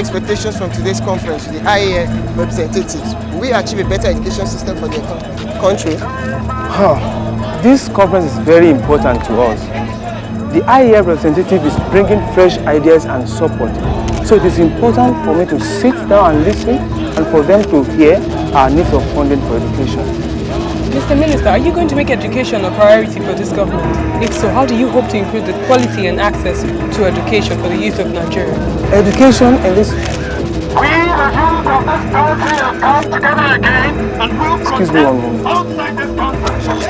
expectations from today's conference with the IAF representatives, will we achieve a better education system for the country? This conference is very important to us. The IAF representative is bringing fresh ideas and support. So it is important for me to sit down and listen and for them to hear our needs of funding for education. Mr. Minister, are you going to make education a priority for this government? If so, how do you hope to improve the quality and access to education for the youth of Nigeria? Education in this... We, the youth of this country, have come together again and will protest outside this conference.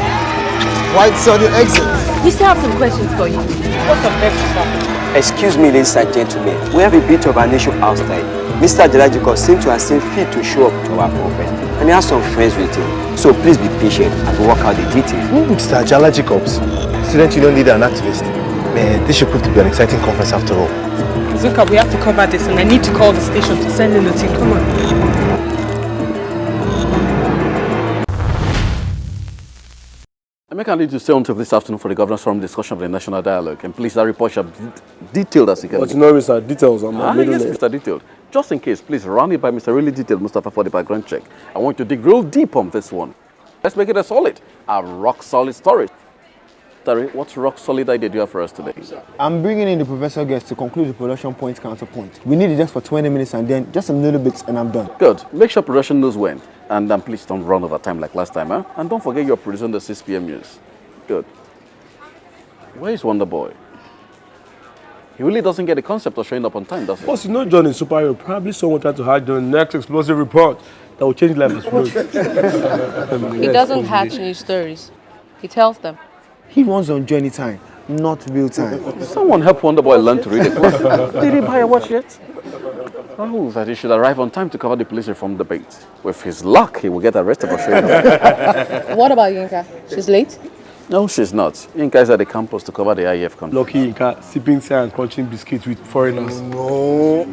White sudden exit. We still have some questions for you. What's up next, sir? Excuse me, ladies and gentlemen. We have a bit of an issue outside. Mr. Adelajiko seemed to have seen fit to show up to our conference, and he has some friends with him. So please be patient and work out the details. Mr. Ajala Jacobs, student union leader and activist. Man, this should prove to be an exciting conference after all. Zuka, we have to cover this, and I need to call the station to send in the team. Come on. I need to stay on to this afternoon for the Governor's Forum discussion of the National Dialogue. And please, that report should be detailed as you can. But you know, Mr. Details on my middle yes, name. Mr. Detailed. Just in case, please run it by Mr. Really Detailed Mustafa for the background check. I want you to dig real deep on this one. Let's make it a solid, a rock-solid story. Terry, what rock-solid idea do you have for us today? I'm bringing in the professor guest to conclude the production point counterpoint. We need it just for 20 minutes and then just a little bit and I'm done. Good. Make sure production knows when. And then please don't run over time like last time, huh? And don't forget you're producing the 6 p.m. news. Good. Where is Wonder Boy? He really doesn't get the concept of showing up on time, does he? Boss, you know John is superhero. Probably someone tried to hide the next explosive report that will change lives. He doesn't hatch new stories. He tells them. He runs on journey time, not real time. Someone help Wonder Boy learn to read it. Did he buy a watch yet? Oh, that he should arrive on time to cover the police reform debate. With his luck, he will get arrested for showing up. What about Yinka? She's late? No, she's not. Yinka is at the campus to cover the IEF conference. Lucky Yinka, sipping tea and crunching biscuits with foreigners. No.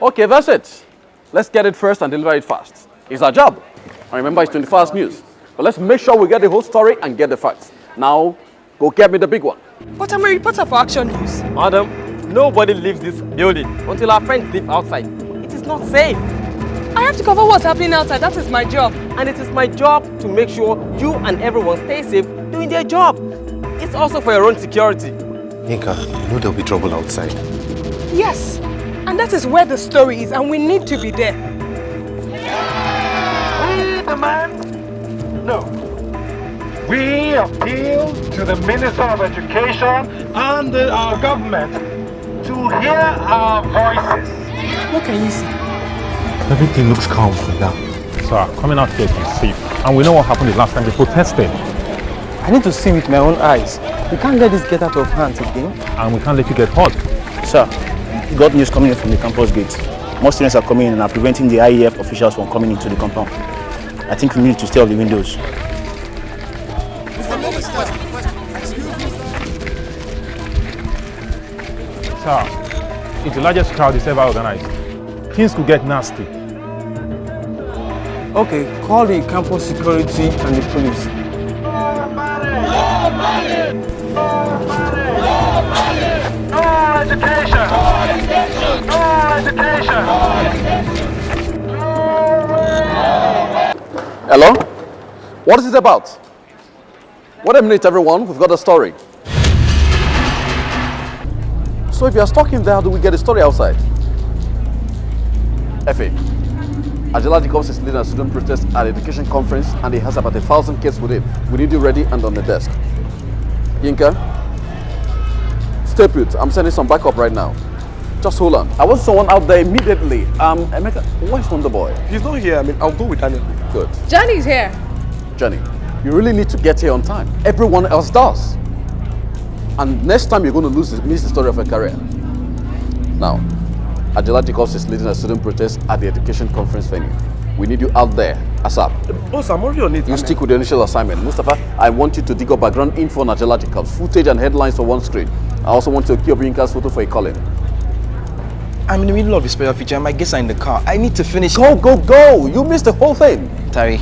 Okay, that's it. Let's get it first and deliver it fast. It's our job. And remember, it's 24 hours news. But let's make sure we get the whole story and get the facts. Now, go get me the big one. But I'm a reporter for Action News. Madam, nobody leaves this building until our friends leave outside. It is not safe. I have to cover what's happening outside. That is my job. And it is my job to make sure you and everyone stay safe doing their job. It's also for your own security. Yinka, you know there'll be trouble outside. Yes, and that is where the story is, and we need to be there. We demand no. We appeal to the Minister of Education and our government to hear our voices. What can you see? Everything looks calm for now. Sir, coming out here is safe. And we know what happened the last time they protested. I need to see with my own eyes. We can't let this get out of hand again. And we can't let you get hurt. Sir, got news coming in from the campus gate. Most students are coming in and are preventing the IEF officials from coming into the compound. I think we need to stay off the windows. Sir, it's the largest crowd is ever organized. Things could get nasty. Okay, call the campus security and the police. No education! No education! Hello? What is it about? Wait a minute, everyone. We've got a story. So if you are stuck in there, how do we get the story outside? Effie, Ajala Jacobs is leading a student protest at the education conference and he has about 1,000 kids with him. We need you ready and on the desk. Yinka, stay put. I'm sending some backup right now. Just hold on. I want someone out there immediately. Emeka, where's Wonder Boy? He's not here. I mean, I'll go with Daniel. Good. Johnny's here. Johnny, you really need to get here on time. Everyone else does. And next time you're going to miss the story of your career. Now, Ajala Jacobs is leading a student protest at the education conference venue. We need you out there, ASAP. Boss, I'm already on it. You stick with the initial assignment. Mustafa, I want you to dig up background info on Ajala Jacobs, footage and headlines for one screen. I also want to queue up Yinka's photo for a call-in. I'm in the middle of a special feature and my guests are in the car. I need to finish. Go! You missed the whole thing. Tari,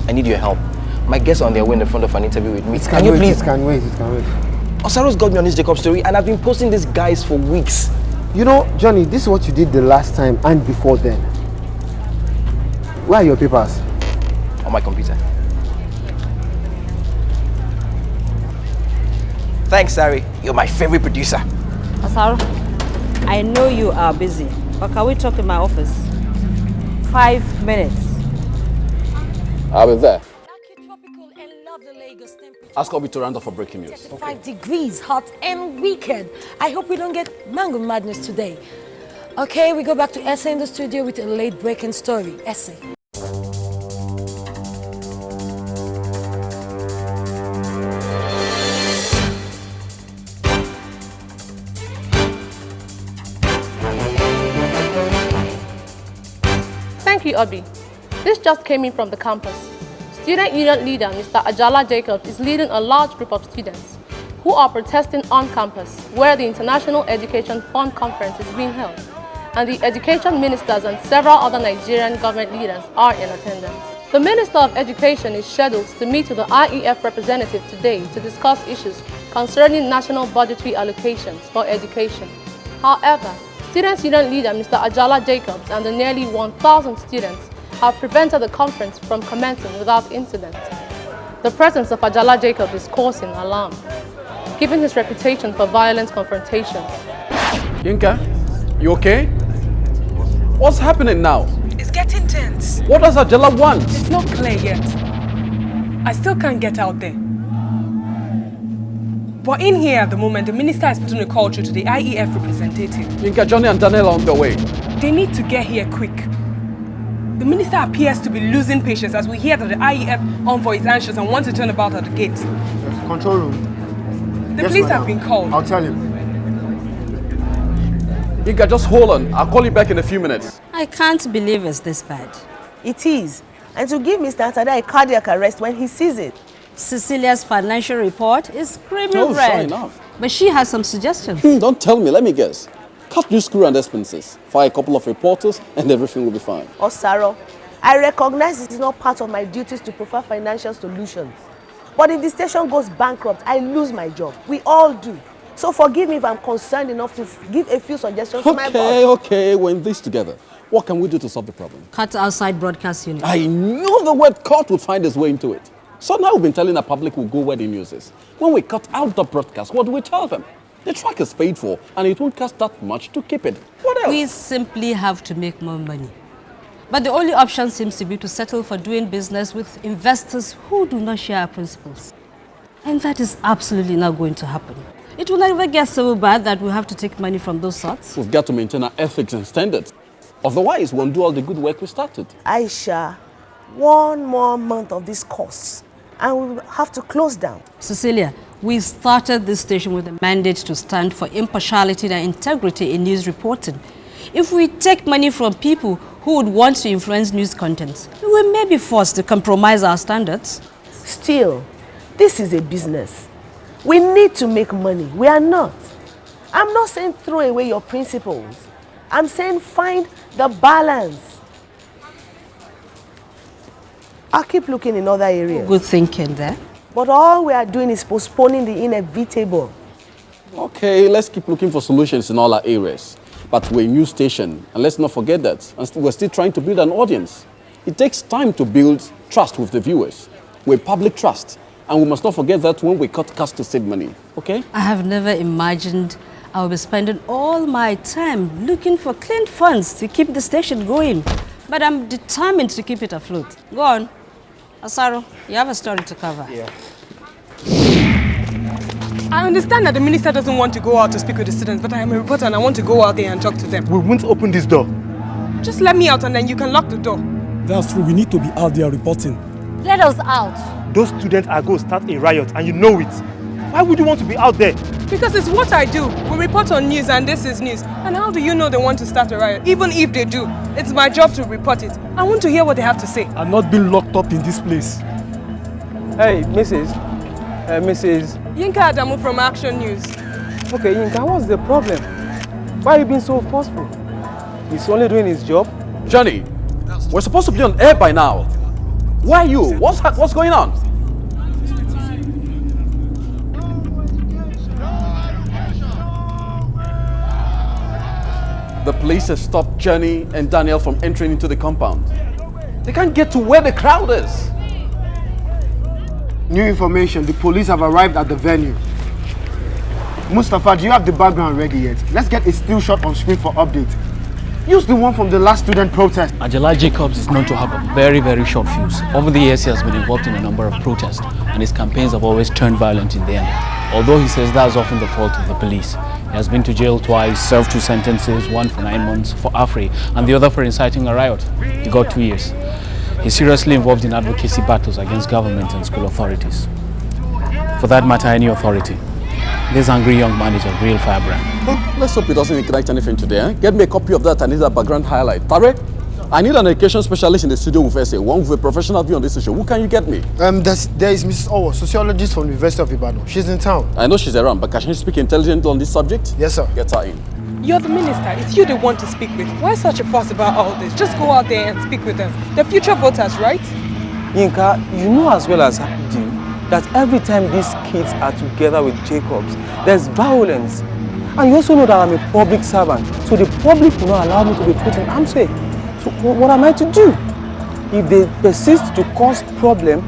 I need your help. My guests are on their way in the front of an interview with me. Can you please? It can wait. Osaro's got me on this Jacob story and I've been posting these guys for weeks. You know, Johnny, this is what you did the last time and before then. Where are your papers? On my computer. Thanks, Sari. You're my favorite producer. Asaro, I know you are busy, but can we talk in my office? 5 minutes. I'll be there. Ask Obi to round up for breaking news. 5 degrees, hot and wicked. I hope we don't get mango madness today. Okay, we go back to S1e in the studio with a late breaking story. S1e. Thank you, Obi. This just came in from the campus. Student Union leader Mr. Ajala Jacobs is leading a large group of students who are protesting on campus where the International Education Fund Conference is being held, and the education ministers and several other Nigerian government leaders are in attendance. The Minister of Education is scheduled to meet with the IEF representative today to discuss issues concerning national budgetary allocations for education. However, Students Union leader Mr. Ajala Jacobs and the nearly 1,000 students have prevented the conference from commencing without incident. The presence of Ajala Jacobs is causing alarm, given his reputation for violent confrontations. Yinka, you okay? What's happening now? It's getting tense. What does Ajala want? It's not clear yet. I still can't get out there. But in here at the moment, the minister is putting a call through to the IEF representative. Yinka, Johnny and Daniel are on their way. They need to get here quick. The minister appears to be losing patience as we hear that the IEF envoy is anxious and wants to turn about at the gate. Control room. The police have been called. I'll tell him. Yinka, just hold on. I'll call you back in a few minutes. I can't believe it's this bad. It is. And to give Mr. Atada a cardiac arrest when he sees it. Cecilia's financial report is screaming Sure red. enough. But she has some suggestions. Don't tell me, let me guess. Cut news crew and expenses, fire a couple of reporters, and everything will be fine. Osaro, I recognize it is not part of my duties to provide financial solutions. But if the station goes bankrupt, I lose my job. We all do. So forgive me if I'm concerned enough to give a few suggestions to my boss. Okay, we're in this together. What can we do to solve the problem? Cut outside broadcast unit. I knew the word cut would find its way into it. So now we've been telling the public we'll go where the news is. When we cut out the broadcast, what do we tell them? The track is paid for, and it won't cost that much to keep it. What else? We simply have to make more money. But the only option seems to be to settle for doing business with investors who do not share our principles. And that is absolutely not going to happen. It will never get so bad that we have to take money from those sorts. We've got to maintain our ethics and standards. Otherwise, we won't do all the good work we started. Aisha, 1 more month of this course, and we will have to close down. Cecilia, we started this station with a mandate to stand for impartiality and integrity in news reporting. If we take money from people who would want to influence news content, we may be forced to compromise our standards. Still, this is a business. We need to make money. We are not. I'm not saying throw away your principles. I'm saying find the balance. I'll keep looking in other areas. Good thinking there. But all we are doing is postponing the inevitable. Okay, let's keep looking for solutions in all our areas. But we're a news station, and let's not forget that. And we're still trying to build an audience. It takes time to build trust with the viewers. We're public trust, and we must not forget that when we cut costs to save money, okay? I have never imagined I will be spending all my time looking for clean funds to keep the station going. But I'm determined to keep it afloat. Go on. Asaro, you have a story to cover. Yeah. I understand that the minister doesn't want to go out to speak with the students, but I am a reporter and I want to go out there and talk to them. We won't open this door. Just let me out and then you can lock the door. That's true. We need to be out there reporting. Let us out. Those students are going to start a riot and you know it. Why would you want to be out there? Because it's what I do. We report on news and this is news. And how do you know they want to start a riot? Even if they do, it's my job to report it. I want to hear what they have to say. I'm not being locked up in this place. Hey, Mrs. Yinka Adamu from Action News. Okay, Yinka, what's the problem? Why are you being so forceful? He's only doing his job. Johnny, we're supposed to be on air by now. Where are you? What's going on? The police have stopped Jenny and Daniel from entering into the compound. They can't get to where the crowd is. New information, the police have arrived at the venue. Mustafa, do you have the background ready yet? Let's get a still shot on screen for update. Use the one from the last student protest. Ajala Jacobs is known to have a very, very short fuse. Over the years, he has been involved in a number of protests, and his campaigns have always turned violent in the end. Although he says that's often the fault of the police. He has been to jail twice, served 2 sentences, one for 9 months for Afri, and the other for inciting a riot. He got 2 years. He's seriously involved in advocacy battles against government and school authorities. For that matter, any authority. This angry young man is a real firebrand. Well, let's hope he doesn't ignite anything today. Eh? Get me a copy of that. I need that background highlight. Tare, I need an education specialist in the studio with S1e01 with a professional view on this issue. Who can you get me? There is Mrs. Owo, sociologist from the University of Ibadan. She's in town. I know she's around, but can she speak intelligently on this subject? Yes, sir. Get her in. You're the minister. It's you they want to speak with. Why such a fuss about all this? Just go out there and speak with them. They're future voters, right? Yinka, you know as well as I do that every time these kids are together with Jacobs, there's violence. And you also know that I'm a public servant, so the public will not allow me to be put in harm's way. So what am I to do? If they persist to cause problem,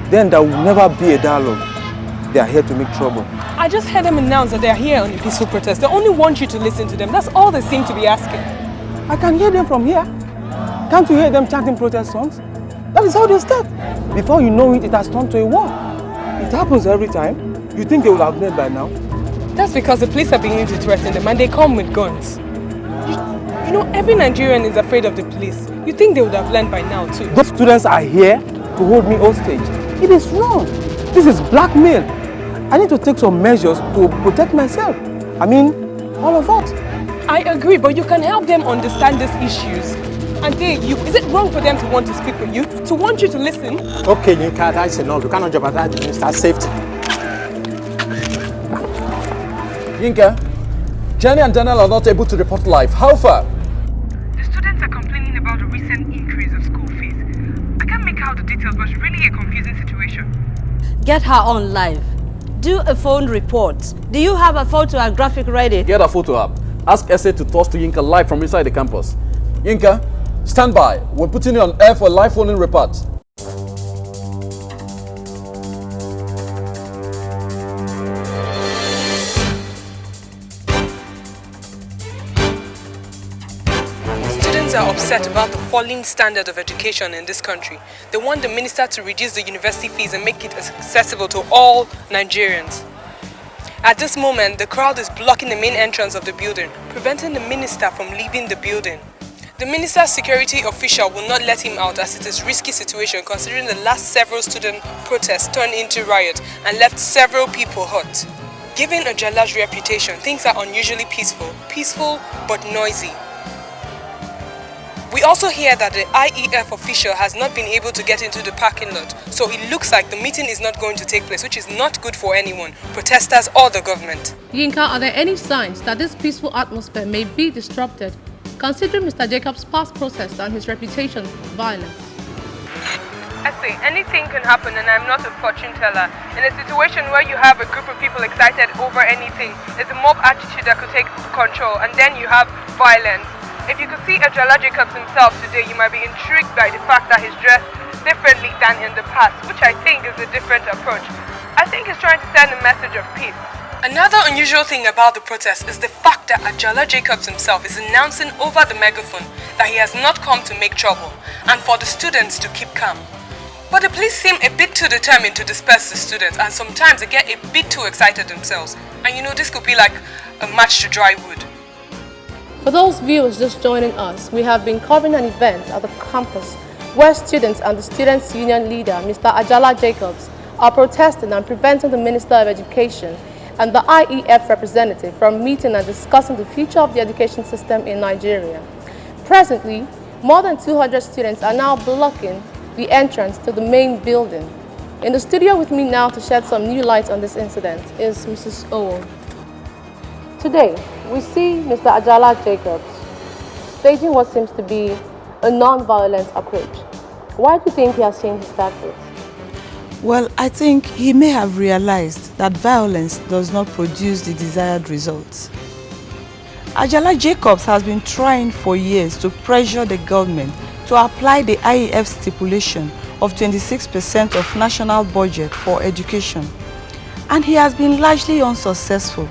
then there will never be a dialogue. They are here to make trouble. I just heard them announce that they are here on a peaceful protest. They only want you to listen to them. That's all they seem to be asking. I can hear them from here. Can't you hear them chanting protest songs? That is how they start. Before you know it, it has turned to a war. It happens every time. You think they will have known by now? That's because the police are beginning to threaten them and they come with guns. You know, every Nigerian is afraid of the police. You think they would have learned by now too. Those students are here to hold me hostage. It is wrong. This is blackmail. I need to take some measures to protect myself. I mean, all of us. I agree, but you can help them understand these issues. And is it wrong for them to want to speak with you? To want you to listen? Okay, Yinka, that's enough. You cannot jeopardize the minister's safety. Yinka, Jenny and Daniel are not able to report live. How far? The students are complaining about the recent increase of school fees. I can't make out the details, but it's really a confusing situation. Get her on live. Do a phone report. Do you have a photo and graphic ready? Get a photo up. Ask SA to toss to Yinka live from inside the campus. Yinka, stand by. We're putting you on air for a live phone-in report. Students are upset about the falling standard of education in this country. They want the minister to reduce the university fees and make it accessible to all Nigerians. At this moment, the crowd is blocking the main entrance of the building, preventing the minister from leaving the building. The minister's security official will not let him out as it is a risky situation considering the last several student protests turned into riot and left several people hurt. Given Ajala's reputation, things are unusually peaceful but noisy. We also hear that the IEF official has not been able to get into the parking lot, so it looks like the meeting is not going to take place, which is not good for anyone, protesters or the government. Yinka, are there any signs that this peaceful atmosphere may be disrupted, considering Mr. Jacobs' past protests and his reputation for violence? I say, anything can happen and I'm not a fortune teller. In a situation where you have a group of people excited over anything, there's a mob attitude that could take control, and then you have violence. If you could see Ajala Jacobs himself today, you might be intrigued by the fact that he's dressed differently than in the past, which I think is a different approach. I think he's trying to send a message of peace. Another unusual thing about the protest is the fact that Ajala Jacobs himself is announcing over the megaphone that he has not come to make trouble and for the students to keep calm. But the police seem a bit too determined to disperse the students, and sometimes they get a bit too excited themselves. And you know, this could be like a match to dry wood. For those viewers just joining us, we have been covering an event at the campus where students and the Students' Union leader, Mr. Ajala Jacobs, are protesting and preventing the Minister of Education and the IEF representative from meeting and discussing the future of the education system in Nigeria. Presently, more than 200 students are now blocking the entrance to the main building. In the studio with me now to shed some new light on this incident is Mrs. Owo. Today, we see Mr. Ajala Jacobs staging what seems to be a non-violent approach. Why do you think he has changed his tactics? Well, I think he may have realized that violence does not produce the desired results. Ajala Jacobs has been trying for years to pressure the government to apply the IEF stipulation of 26% of national budget for education. And he has been largely unsuccessful,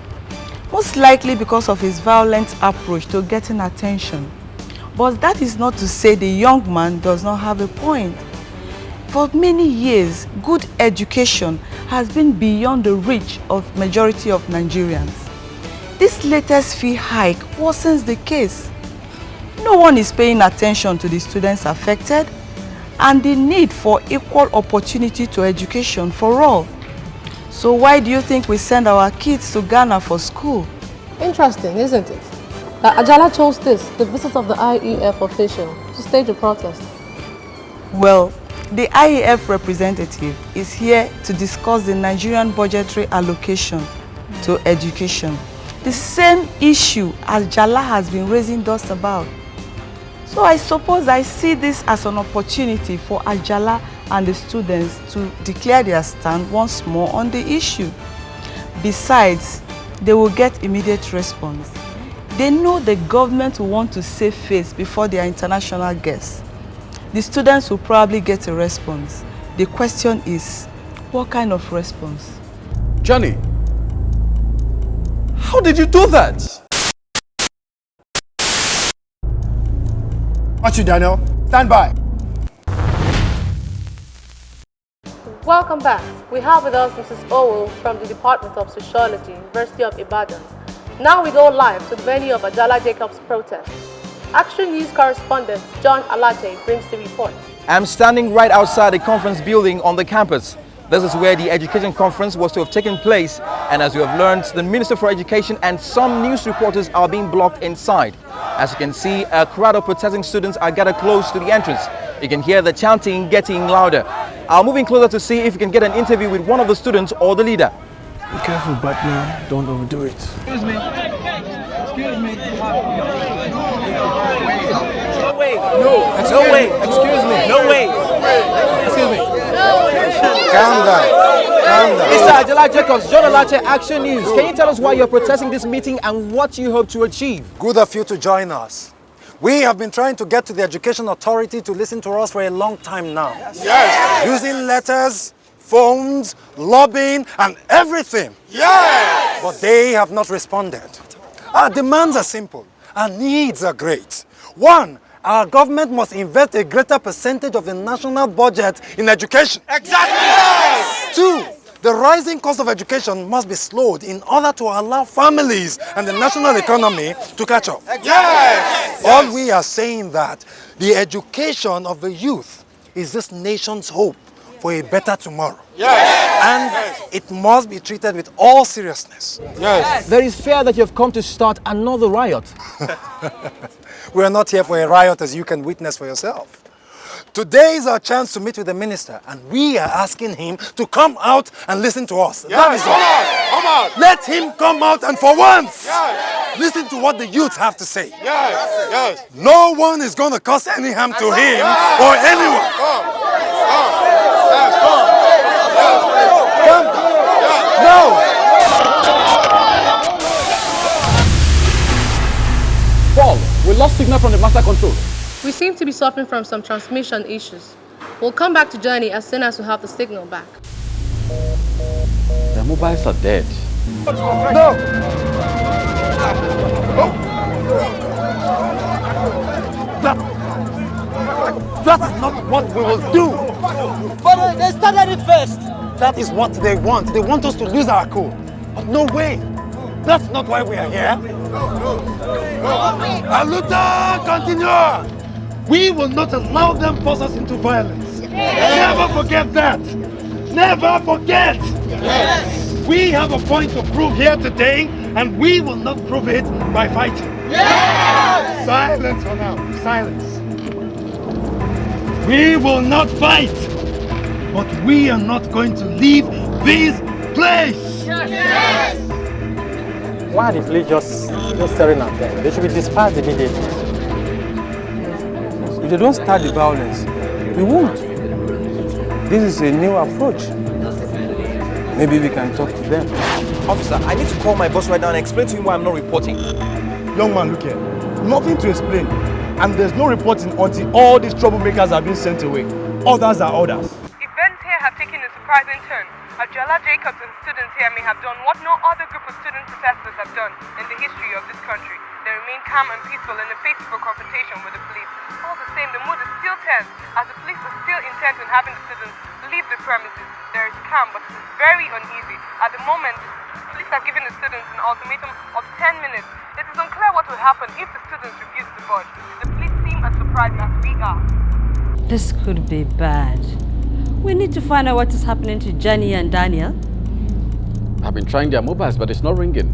most likely because of his violent approach to getting attention. But that is not to say the young man does not have a point. For many years, good education has been beyond the reach of majority of Nigerians. This latest fee hike worsens the case. No one is paying attention to the students affected and the need for equal opportunity to education for all. So why do you think we send our kids to Ghana for school? Interesting, isn't it? That Ajala chose this, the visit of the IEF official, to stage a protest. Well, the IEF representative is here to discuss the Nigerian budgetary allocation to education. The same issue Ajala has been raising dust about. So I suppose I see this as an opportunity for Ajala and the students to declare their stand once more on the issue. Besides, they will get immediate response. They know the government will want to save face before their international guests. The students will probably get a response. The question is, what kind of response? Johnny, how did you do that? Watch you, Daniel. Stand by. Welcome back. We have with us Mrs. Owo from the Department of Sociology, University of Ibadan. Now we go live to the venue of Ajala Jacobs' protest. Action News correspondent John Alate brings the report. I'm standing right outside the conference building on the campus. This is where the education conference was to have taken place, and as you have learned, the Minister for Education and some news reporters are being blocked inside. As you can see, a crowd of protesting students are gathered close to the entrance. You can hear the chanting getting louder. I'm moving closer to see if we can get an interview with one of the students or the leader. Be careful, Batman. Don't overdo it. Excuse me. Excuse me. No way. No. No way. Excuse me. No way. Excuse me. Calm down. Calm down. Mr. Ajala Jacobs, John Alate, Action News. Can you tell us why you're protesting this meeting and what you hope to achieve? Good of you to join us. We have been trying to get to the Education Authority to listen to us for a long time now. Yes. Using letters, phones, lobbying, and everything. Yes. But they have not responded. Our demands are simple. Our needs are great. One, our government must invest a greater percentage of the national budget in education. Exactly. Yes. Two, the rising cost of education must be slowed in order to allow families and the national economy to catch up. Yes. All we are saying that the education of the youth is this nation's hope for a better tomorrow. Yes. And it must be treated with all seriousness. Yes. There is fear that you have come to start another riot. We are not here for a riot, as you can witness for yourself. Today is our chance to meet with the minister, and we are asking him to come out and listen to us. Yes. That is all. Come on. Let him come out and for once, listen to what the youth have to say. Yes. Yes. No one is going to cause any harm to him or anyone. Come. No. Paul, we lost signal from the master control. We seem to be suffering from some transmission issues. We'll come back to Journey as soon as we have the signal back. The mobiles are dead. No. That's not what we will do. But they started it first. That is what they want. They want us to lose our cool. But no way. That's not why we are here. Aluta, continue. We will not allow them force us into violence. Never forget that. Never forget. Yes. We have a point to prove here today, and we will not prove it by fighting. Yes. Silence for now. Silence. We will not fight, but we are not going to leave this place. Yes. Why are the police just staring at them? They should be dispatched immediately. If they don't start the violence, we won't. This is a new approach. Maybe we can talk to them. Officer, I need to call my boss right now and explain to him why I'm not reporting. Young man, look here. Nothing to explain. And there's no reporting until all these troublemakers have been sent away. Others are orders. Events here have taken a surprising turn. Ajala Jacobs and students here may have done what no other group of student protesters have done in the history of this country. They remain calm and peaceful in the face of a confrontation with the police. All the same, the mood is still tense as the police are still intent on having the students leave the premises. There is calm, but it is very uneasy. At the moment, the police have given the students an ultimatum of 10 minutes. It is unclear what will happen if the students refuse to budge. The police seem as surprised as we are. This could be bad. We need to find out what is happening to Jenny and Daniel. I've been trying their mobiles, but it's not ringing.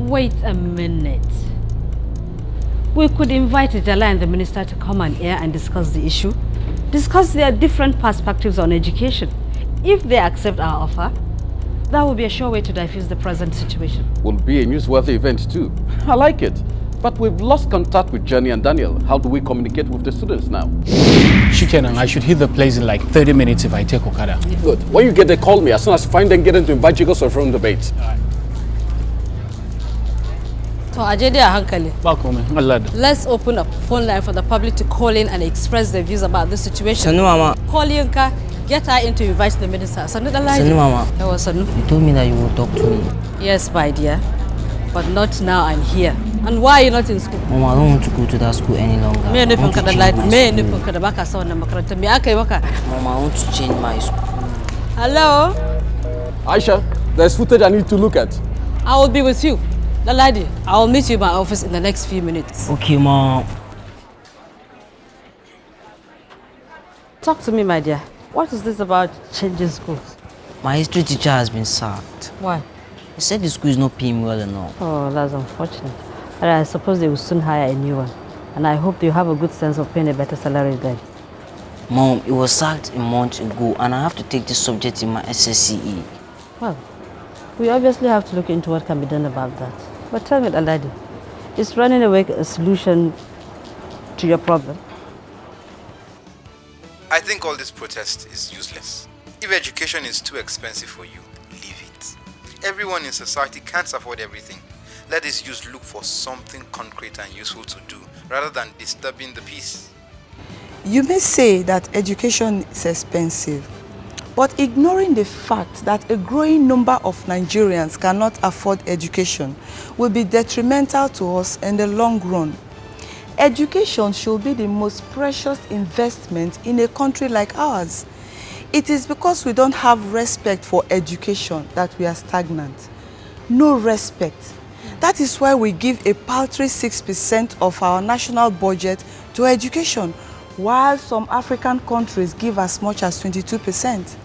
Wait a minute. We could invite Ajala and the minister to come on air and discuss the issue. Discuss their different perspectives on education. If they accept our offer, that will be a sure way to diffuse the present situation. Will be a newsworthy event too. I like it. But we've lost contact with Jenny and Daniel. How do we communicate with the students now? Shikenan, I should hit the place in like 30 minutes if I take Okada. Good. When you get there, call me. As soon as you find them, get them to invite you from the debate. So, Ajede Hankali. Let's open up phone line for the public to call in and express their views about this situation. Sanu Mama. Call Yinka, get her in to invite the minister. Sanu Mama. You told me that you would talk to me. Yes, my dear. But not now and here. And why are you not in school? Mama, I don't want to go to that school any longer. Mama, I want to change my school. Hello? Aisha, there's footage I need to look at. I will be with you. The lady, I will meet you in my office in the next few minutes. Okay, Mom. Talk to me, my dear. What is this about changing schools? My history teacher has been sacked. Why? He said the school is not paying well enough. Oh, that's unfortunate. But I suppose they will soon hire a new one. And I hope you have a good sense of paying a better salary then. Mom, it was sacked a month ago and I have to take this subject in my SSCE. Well, we obviously have to look into what can be done about that. But tell me, Aladi, is running away a solution to your problem? I think all this protest is useless. If education is too expensive for you, leave it. Everyone in society can't afford everything. Let this youth look for something concrete and useful to do, rather than disturbing the peace. You may say that education is expensive, but ignoring the fact that a growing number of Nigerians cannot afford education will be detrimental to us in the long run. Education should be the most precious investment in a country like ours. It is because we don't have respect for education that we are stagnant. No respect. That is why we give a paltry 6% of our national budget to education, while some African countries give as much as 22%.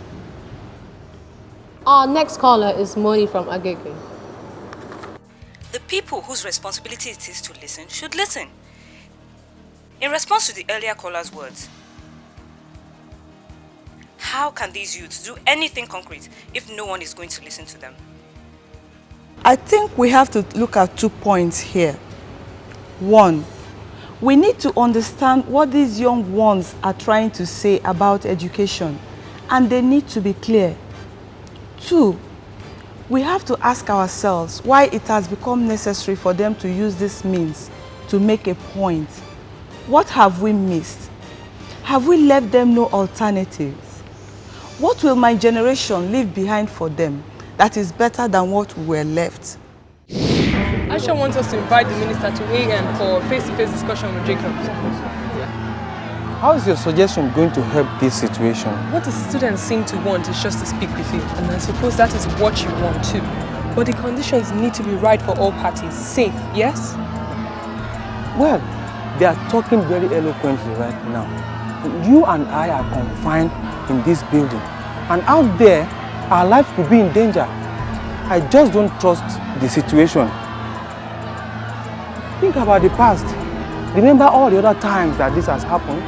Our next caller is Moni from Agege. The people whose responsibility it is to listen should listen. In response to the earlier caller's words, how can these youths do anything concrete if no one is going to listen to them? I think we have to look at 2 points here. One, we need to understand what these young ones are trying to say about education, and they need to be clear. 2, we have to ask ourselves why it has become necessary for them to use this means to make a point. What have we missed? Have we left them no alternatives? What will my generation leave behind for them that is better than what we were left? Aisha wants us to invite the minister to AM for face-to-face discussion with Jacobs. How is your suggestion going to help this situation? What the students seem to want is just to speak with you, and I suppose that is what you want too. But the conditions need to be right for all parties. Safe, yes? Well, they are talking very eloquently right now. You and I are confined in this building, and out there, our lives could be in danger. I just don't trust the situation. Think about the past. Remember all the other times that this has happened?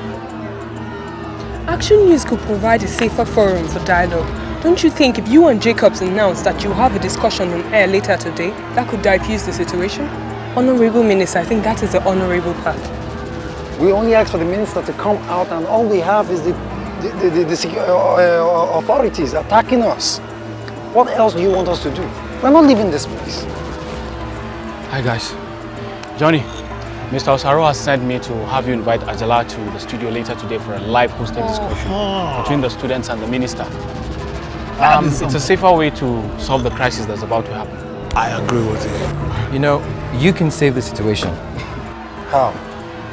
Action News could provide a safer forum for dialogue. Don't you think if you and Jacobs announce that you have a discussion on air later today, that could diffuse the situation? Honorable Minister, I think that is the honorable path. We only ask for the minister to come out, and all we have is the authorities attacking us. What else do you want us to do? We're not leaving this place. Hi guys. Johnny, Mr. Osaro has sent me to have you invite Ajala to the studio later today for a live hosted discussion between the students and the minister. It's a safer way to solve the crisis that's about to happen. I agree with you. You know, you can save the situation. How?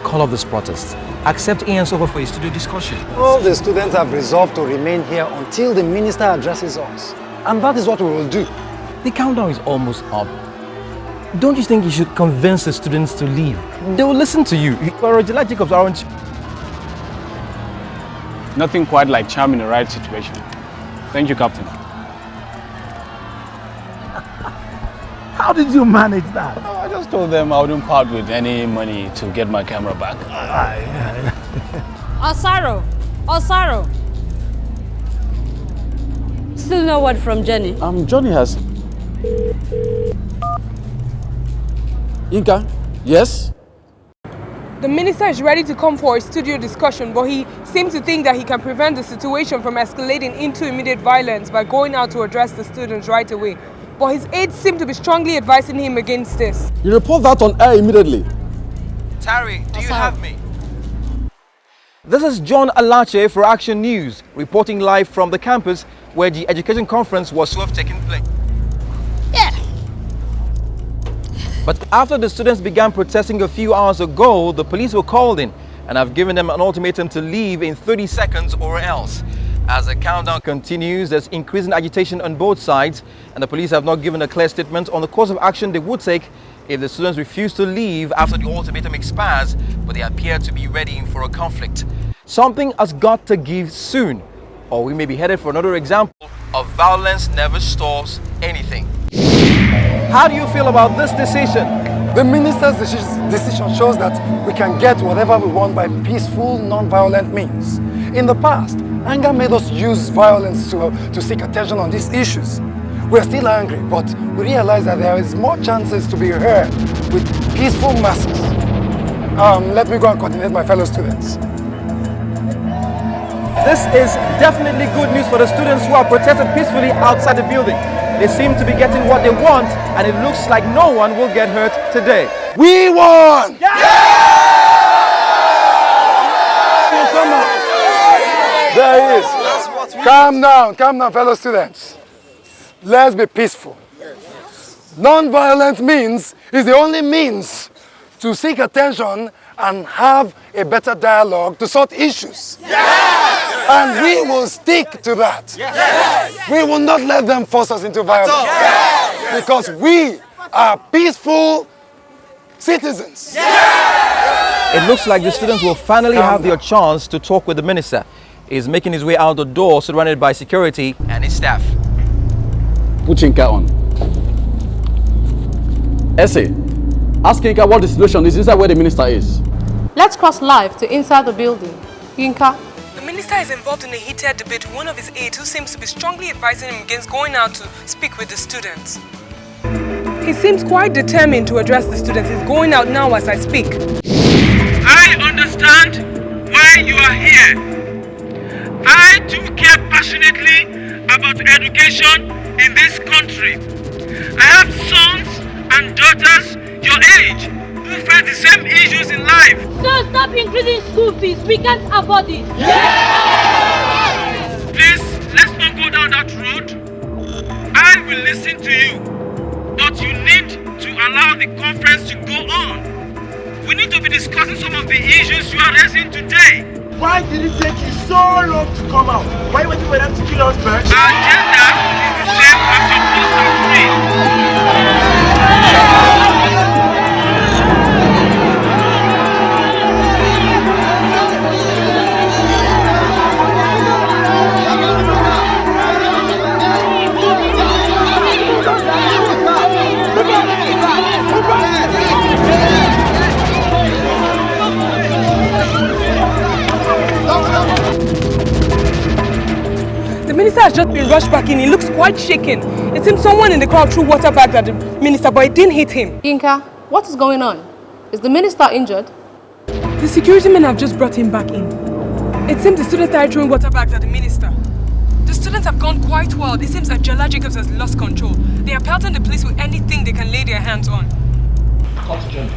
Call off this protest. Accept Ian's offer for a studio discussion. All the students have resolved to remain here until the minister addresses us. And that is what we will do. The countdown is almost up. Don't you think you should convince the students to leave? They will listen to you. Ajala Jacobs aren't... Nothing quite like charm in a right situation. Thank you, Captain. How did you manage that? I just told them I wouldn't part with any money to get my camera back. Osaro! Osaro! Still no word from Jenny. Johnny has... Inka, yes? The minister is ready to come for a studio discussion, but he seems to think that he can prevent the situation from escalating into immediate violence by going out to address the students right away. But his aides seem to be strongly advising him against this. You report that on air immediately. Tari, do you have me? This is John Alache for Action News, reporting live from the campus where the education conference was to have taken place. Yeah. But after the students began protesting a few hours ago, the police were called in and have given them an ultimatum to leave in 30 seconds or else. As the countdown continues, there's increasing agitation on both sides, and the police have not given a clear statement on the course of action they would take if the students refuse to leave after the ultimatum expires, but they appear to be ready for a conflict. Something has got to give soon, or we may be headed for another example of violence never stops anything. How do you feel about this decision? The minister's decision shows that we can get whatever we want by peaceful, non-violent means. In the past, anger made us use violence to seek attention on these issues. We're still angry, but we realize that there is more chances to be heard with peaceful masses. Let me go and coordinate my fellow students. This is definitely good news for the students who are protesting peacefully outside the building. They seem to be getting what they want, and it looks like no one will get hurt today. We won! Yeah! Come on. There he is. Calm down, fellow students. Let's be peaceful. Non-violent means is the only means to seek attention and have a better dialogue to sort issues. Yes! And we will stick to that. Yes! We will not let them force us into violence. Yes! Because we are peaceful citizens. It looks like the students will finally have their chance to talk with the minister. He's making his way out the door, surrounded by security and his staff. Put Yinka on. Essay, ask Yinka what the situation is inside where the minister is. Let's cross live to inside the building. Yinka. The minister is involved in a heated debate with one of his aides who seems to be strongly advising him against going out to speak with the students. He seems quite determined to address the students. He's going out now as I speak. I understand why you are here. I too care passionately about education in this country. I have sons and daughters your age who face the same issues in life. So stop increasing school fees. We can't afford it. Yes! Please, let's not go down that road. I will listen to you, but you need to allow the conference to go on. We need to be discussing some of the issues you are raising today. Why did it take you so long to come out? Why waiting for them to kill us first? Our agenda is the same as your post and The minister has just been rushed back in. He looks quite shaken. It seems someone in the crowd threw water bags at the minister, but it didn't hit him. Yinka, what is going on? Is the minister injured? The security men have just brought him back in. It seems the students started throwing water bags at the minister. The students have gone quite wild. It seems Ajala Jacobs has lost control. They are pelting the police with anything they can lay their hands on. Captain,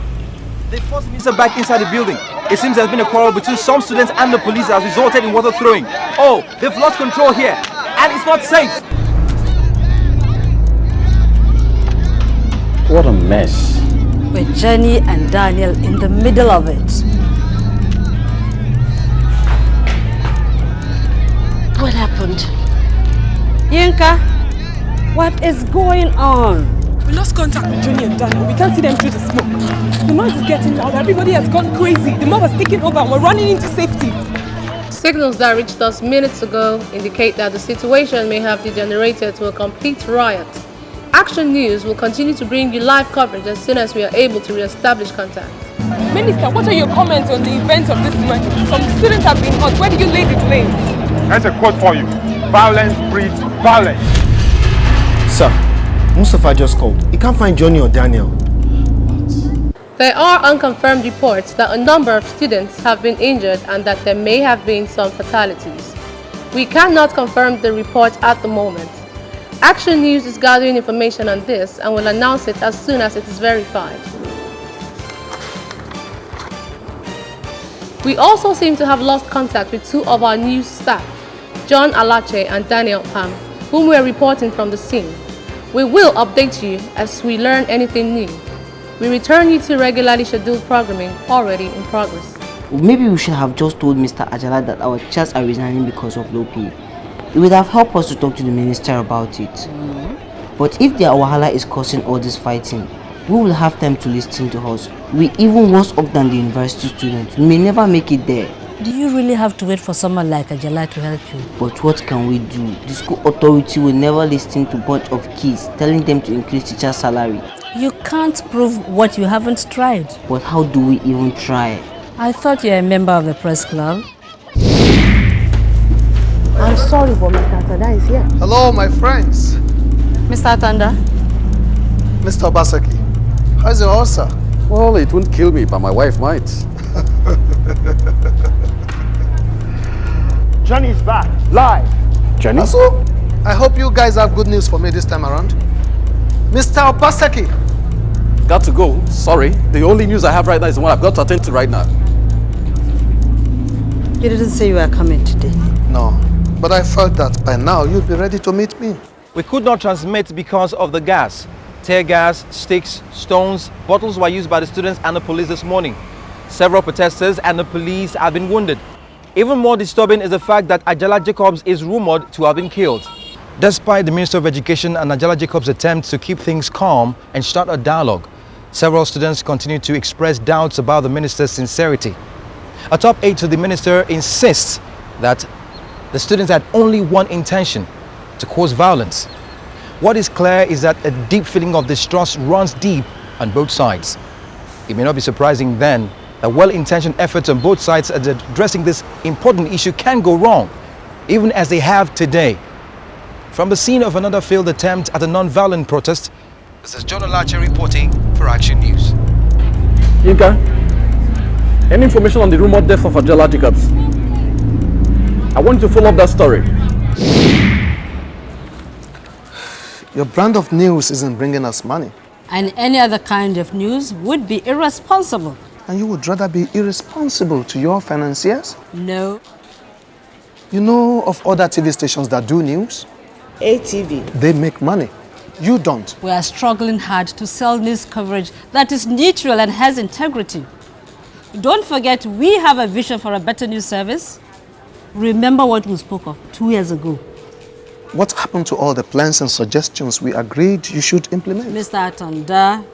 They forced the minister back inside the building. It seems there's been a quarrel between some students and the police that has resulted in water throwing. Oh, they've lost control here, and it's not safe. What a mess. With Jenny and Daniel in the middle of it. What happened? Yinka, what is going on? We lost contact with Jenny and Daniel. We can't see them through the smoke. The noise is getting loud. Everybody has gone crazy. The mob has taken over and we're running into safety. Signals that reached us minutes ago indicate that the situation may have degenerated to a complete riot. Action News will continue to bring you live coverage as soon as we are able to re-establish contact. Minister, what are your comments on the events of this morning? Some students have been hurt. Where do you lay the blame? That's a quote for you. Violence breeds violence. Sir, Mustafa just called. He can't find Johnny or Daniel. There are unconfirmed reports that a number of students have been injured and that there may have been some fatalities. We cannot confirm the report at the moment. Action News is gathering information on this and will announce it as soon as it is verified. We also seem to have lost contact with two of our news staff, John Alache and Daniel Pam, whom we are reporting from the scene. We will update you as we learn anything new. We return you to regularly scheduled programming already in progress. Maybe we should have just told Mr. Ajala that our chairs are resigning because of low pay. It would have helped us to talk to the minister about it. But if their wahala is causing all this fighting, we will have time to listen to us. We even worse off than the university students. We may never make it there. Do you really have to wait for someone like Ajala to help you? But what can we do? The school authority will never listen to a bunch of kids telling them to increase teachers' salary. You can't prove what you haven't tried. But how do we even try? I thought you were a member of the press club. I'm sorry, but Mr. Atanda is here. Hello, my friends. Mr. Atanda? Mr. Obaseki, how's your ulcer? Well, it won't kill me, but my wife might. Johnny is back, live. Johnny? So, I hope you guys have good news for me this time around. Mr. Obaseki. Got to go. Sorry. The only news I have right now is the one I've got to attend to right now. You didn't say you were coming today. No, but I felt that by now you'd be ready to meet me. We could not transmit because of the gas. Tear gas, sticks, stones, bottles were used by the students and the police this morning. Several protesters and the police have been wounded. Even more disturbing is the fact that Ajala Jacobs is rumored to have been killed. Despite the Minister of Education and Ajala Jacobs' attempt to keep things calm and start a dialogue, several students continue to express doubts about the minister's sincerity. A top aide to the minister insists that the students had only one intention: to cause violence. What is clear is that a deep feeling of distrust runs deep on both sides. It may not be surprising then that well-intentioned efforts on both sides at addressing this important issue can go wrong, even as they have today. From the scene of another failed attempt at a non-violent protest, this is John Olache reporting for Action News. Yinka, any information on the rumored death of Ajala Jacobs? I want you to follow up that story. Your brand of news isn't bringing us money. And any other kind of news would be irresponsible. And you would rather be irresponsible to your financiers? No. You know of other TV stations that do news? ATV. They make money. You don't. We are struggling hard to sell news coverage that is neutral and has integrity. Don't forget, we have a vision for a better news service. Remember what we spoke of 2 years ago. What happened to all the plans and suggestions we agreed you should implement? Mr. Atanda,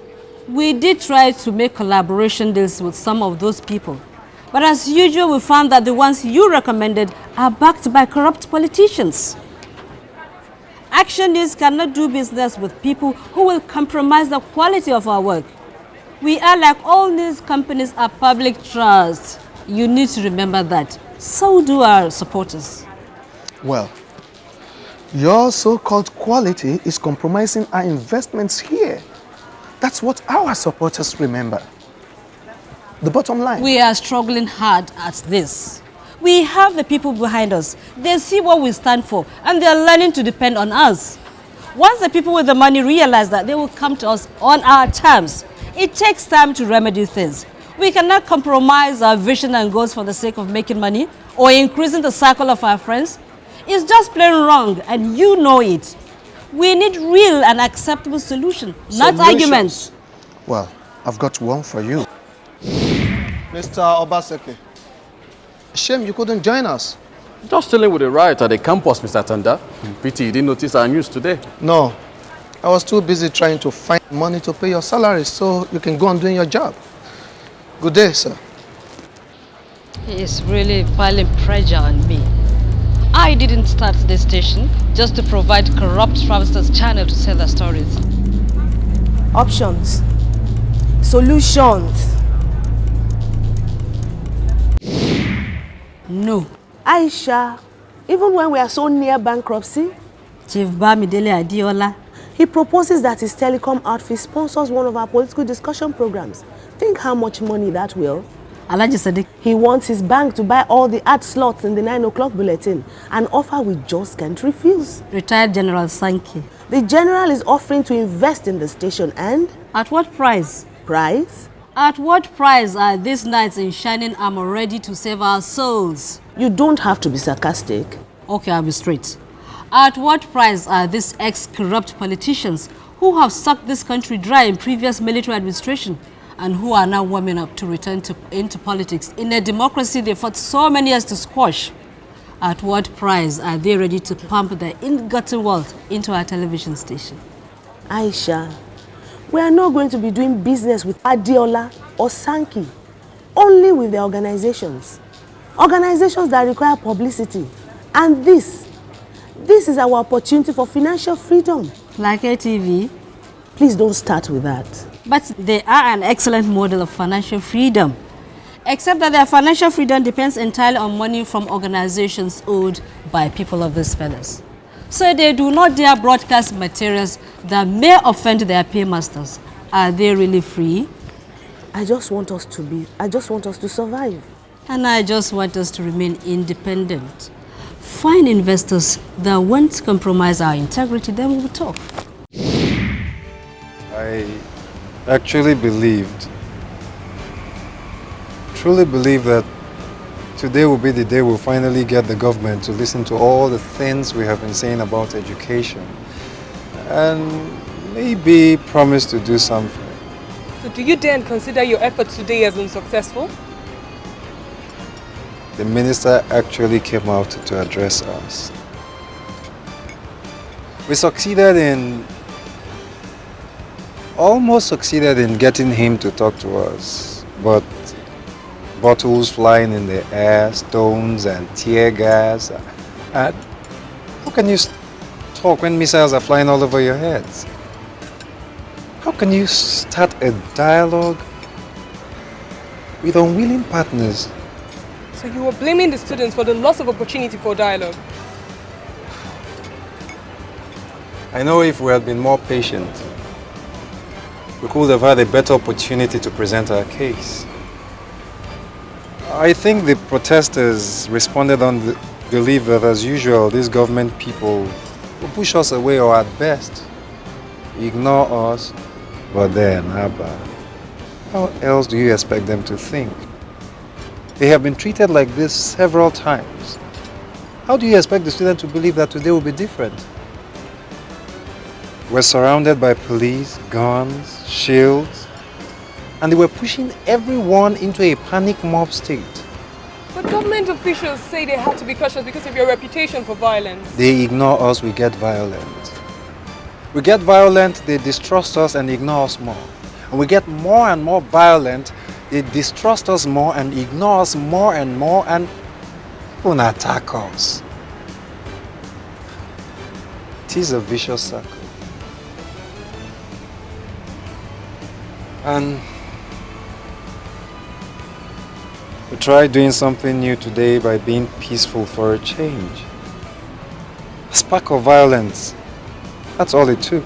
we did try to make collaboration deals with some of those people. But as usual, we found that the ones you recommended are backed by corrupt politicians. Action News cannot do business with people who will compromise the quality of our work. We are, like all news companies, a public trust. You need to remember that. So do our supporters. Well, your so-called quality is compromising our investments here. That's what our supporters remember. The bottom line. We are struggling hard at this. We have the people behind us. They see what we stand for, and they are learning to depend on us. Once the people with the money realize that, they will come to us on our terms. It takes time to remedy things. We cannot compromise our vision and goals for the sake of making money or increasing the circle of our friends. It's just plain wrong, and you know it. We need real and acceptable solutions, not arguments. Well, I've got one for you. Mr. Obaseke, shame you couldn't join us. Just chilling with the riot at the campus, Mr. Tanda. Pity you didn't notice our news today. No, I was too busy trying to find money to pay your salary so you can go on doing your job. Good day, sir. He is really piling pressure on me. I didn't start this station just to provide corrupt fraudsters channel to sell their stories. Options. Solutions. No. Aisha, even when we are so near bankruptcy, Chief Bamidele Adiola, he proposes that his telecom outfit sponsors one of our political discussion programs. Think how much money that will. Alhaji Sadiq. He wants his bank to buy all the ad slots in the 9 o'clock bulletin, an offer we just can't refuse. Retired General Sankey. The general is offering to invest in the station and... At what price? Price? At what price are these knights in shining armor ready to save our souls? You don't have to be sarcastic. Okay, I'll be straight. At what price are these ex-corrupt politicians who have sucked this country dry in previous military administration and who are now warming up to return into politics in a democracy they fought so many years to squash? At what price are they ready to pump their ill-gotten wealth into our television station? Aisha, we are not going to be doing business with Adiola or Sankey, only with the organizations. Organizations that require publicity. And this is our opportunity for financial freedom. Like ATV? Please don't start with that. But they are an excellent model of financial freedom. Except that their financial freedom depends entirely on money from organizations owed by people of these fellas. So they do not dare broadcast materials that may offend their paymasters. Are they really free? I just want us to survive. And I just want us to remain independent. Find investors that won't compromise our integrity, then we will talk. I actually truly believe that today will be the day we'll finally get the government to listen to all the things we have been saying about education and maybe promise to do something. So do you then consider your efforts today as unsuccessful? The minister actually came out to address us. We almost succeeded in getting him to talk to us, but bottles flying in the air, stones and tear gas. And how can you talk when missiles are flying all over your heads? How can you start a dialogue with unwilling partners? So you were blaming the students for the loss of opportunity for dialogue? I know if we had been more patient, we could have had a better opportunity to present our case. I think the protesters responded on the belief that, as usual, these government people will push us away or at best ignore us. But then, Abba, how else do you expect them to think? They have been treated like this several times. How do you expect the student to believe that today will be different? We're surrounded by police, guns, shields, and they were pushing everyone into a panic mob state. But government officials say they have to be cautious because of your reputation for violence. They ignore us, we get violent. We get violent, they distrust us and ignore us more. And we get more and more violent, they distrust us more and ignore us more and even attack us. It is a vicious circle. And we tried doing something new today by being peaceful for a change. A spark of violence, that's all it took.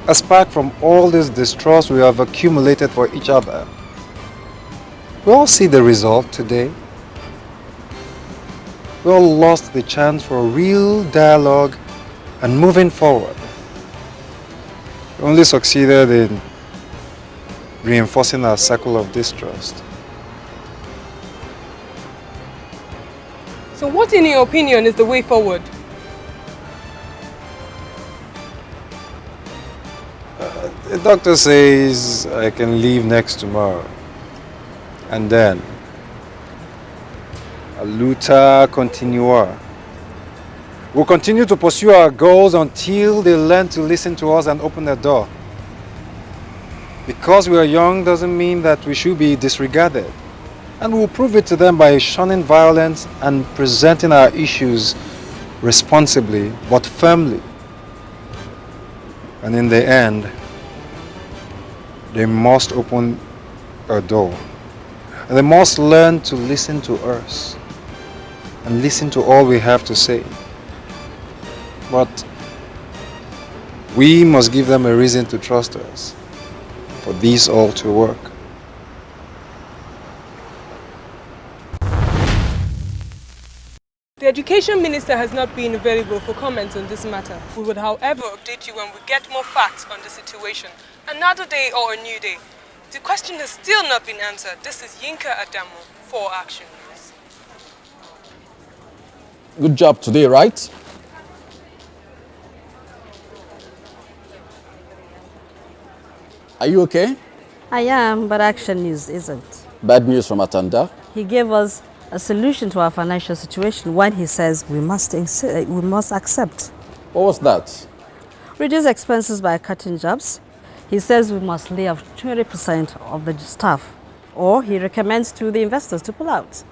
A spark from all this distrust we have accumulated for each other. We all see the result today. We all lost the chance for a real dialogue and moving forward. We only succeeded in reinforcing our circle of distrust. So what, in your opinion, is the way forward? The doctor says I can leave next tomorrow. And then, a luta continua. We'll continue to pursue our goals until they learn to listen to us and open the door. Because we are young doesn't mean that we should be disregarded. And we'll prove it to them by shunning violence and presenting our issues responsibly but firmly. And in the end, they must open a door. And they must learn to listen to us and listen to all we have to say. But we must give them a reason to trust us for this all to work. The Education Minister has not been available for comments on this matter. We would, however, update you when we get more facts on the situation. Another day or a new day. The question has still not been answered. This is Yinka Adamo for Action News. Good job today, right? Are you okay? I am, but Action News isn't. Bad news from Atanda. He gave us a solution to our financial situation when he says we must accept. What was that? Reduce expenses by cutting jobs. He says we must lay off 20% of the staff, or he recommends to the investors to pull out.